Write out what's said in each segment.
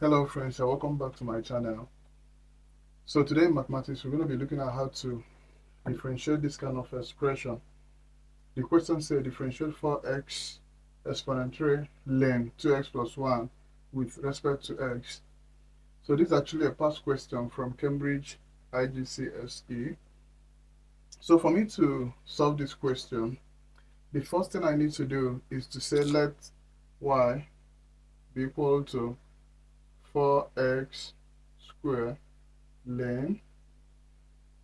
Hello friends, and welcome back to my channel. So today in mathematics, we're going to be looking at how to differentiate this kind of expression. The question says differentiate 4x exponent 3 ln 2x plus 1 with respect to x. So this is actually a past question from Cambridge IGCSE. So for me to solve this question, the first thing I need to do is to say let y be equal to 4x squared ln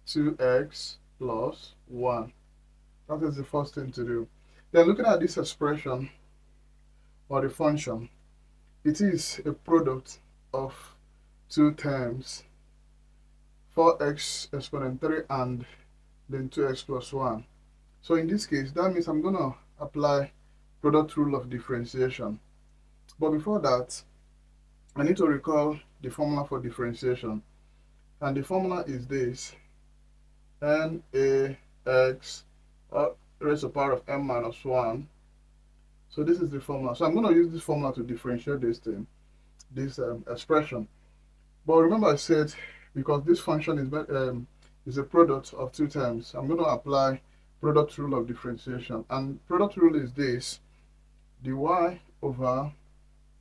2x plus 1. That is the first thing to do. Then looking at this expression or the function, it is a product of two terms, 4x exponent 3 and then 2x plus 1. So in this case, that means I'm going to apply product rule of differentiation. But before that, I need to recall the formula for differentiation. And the formula is this: nax raised to the power of n minus 1. So this is the formula. So I'm going to use this formula to differentiate this thing, this expression. But remember I said, because this function is a product of two terms, I'm going to apply product rule of differentiation. And product rule is this: dy over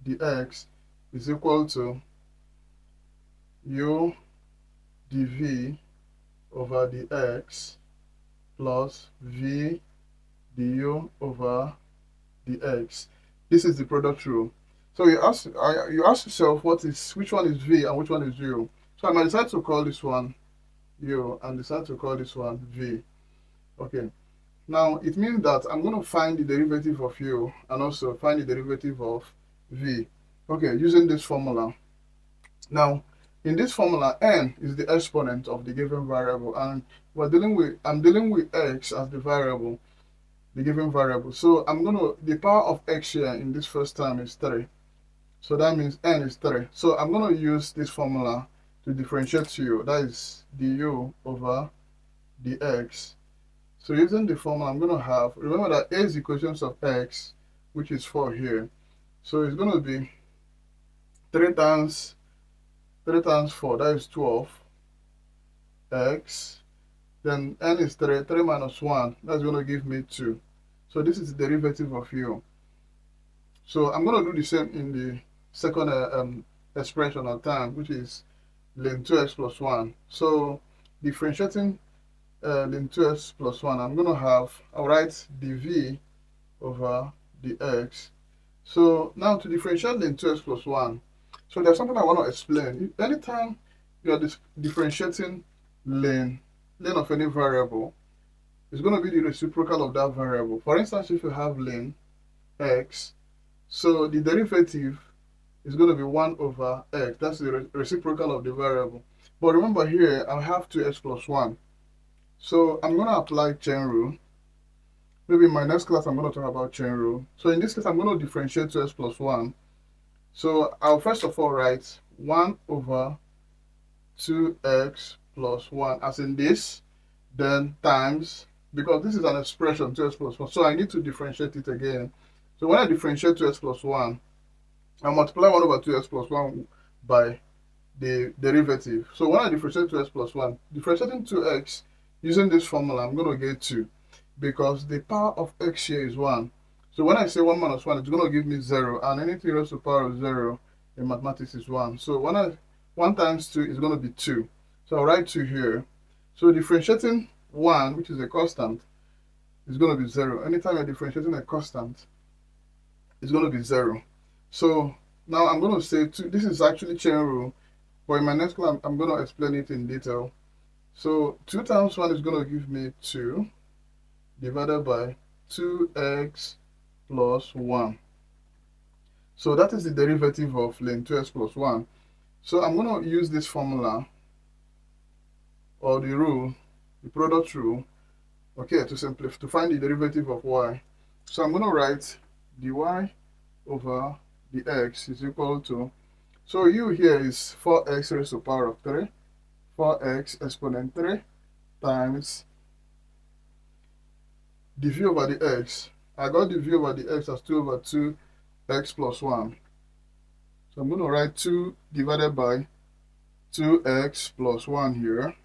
dx is equal to u dv over dx plus v du over dx. This is the product rule. So you ask yourself which one is v and which one is u. So I might decide to call this one u and decide to call this one v. Okay. Now it means that I'm going to find the derivative of u and also find the derivative of v. Okay, using this formula. Now in this formula, n is the exponent of the given variable, and I'm dealing with x as the variable, the given variable. So the power of x here in this first term is 3. So that means n is 3. So I'm going to use this formula to differentiate to u. That is du over dx. So using the formula, I'm going to have, remember that a is the quotient of x, which is 4 here. So it's going to be 3 times 4, that is 12 x. Then n is 3 minus 1, that's going to give me 2. So this is the derivative of u. So I'm going to do the same in the second expression of time, which is ln 2x plus 1. So differentiating ln 2x plus 1, I'll write dv over dx. So now to differentiate ln 2x plus 1, so there's something I want to explain. Anytime you are differentiating ln of any variable, it's going to be the reciprocal of that variable. For instance, if you have ln x, so the derivative is going to be 1 over x. That's the reciprocal of the variable. But remember here, I have 2x plus 1. So I'm going to apply chain rule. Maybe in my next class, I'm going to talk about chain rule. So in this case, I'm going to differentiate 2x plus 1. So I'll first of all write 1 over 2x plus 1 as in this, then times, because this is an expression 2x plus 1, so I need to differentiate it again. So when I differentiate 2x plus 1, I multiply 1 over 2x plus 1 by the derivative. So when I differentiate 2x plus 1, differentiating 2x using this formula, I'm going to get 2, because the power of x here is 1. So when I say 1 minus 1, it's going to give me 0, and anything raised to the power of 0 in mathematics is 1. So 1 times 2 is going to be 2. So I'll write 2 here. So differentiating 1, which is a constant, is going to be 0. Anytime you're differentiating a constant, it's going to be 0. So now I'm going to say 2. This is actually chain rule, but in my next class, I'm going to explain it in detail. So 2 times 1 is going to give me 2 divided by 2x plus 1. So that is the derivative of ln 2x plus 1. So I'm going to use this formula or the rule, the product rule, okay, to simplify, to find the derivative of y. So I'm going to write dy over dx is equal to, so u here is 4x raised to the power of 3, 4x exponent 3 times dv over dx. I got dv over dx as 2 over 2x plus 1. So I'm going to write 2 divided by 2x plus 1 here.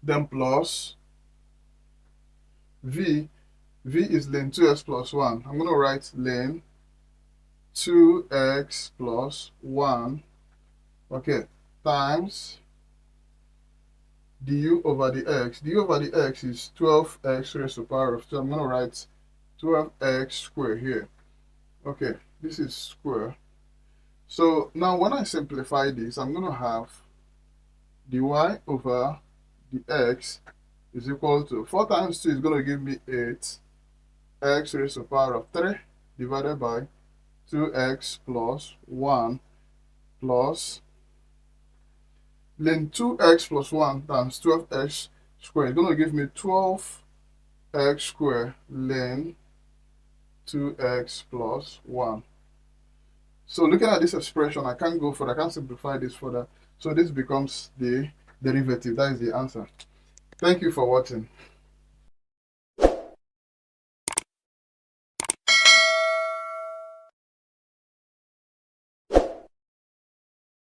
Then plus v. V is ln 2x plus 1. I'm going to write ln 2x plus 1. Okay. Times du over the x. Du over the x is 12x raised to the power of 2. I'm going to write 12x squared here. Okay, this is square. So now when I simplify this, I'm going to have dy over the x is equal to 4 times 2 is going to give me 8 x raised to the power of 3 divided by 2x plus 1 plus ln 2x plus 1 times 12x squared is going to give me 12x squared ln 2x plus 1. So looking at this expression, I can't go further. I can't simplify this further. So this becomes the derivative. That is the answer. Thank you for watching.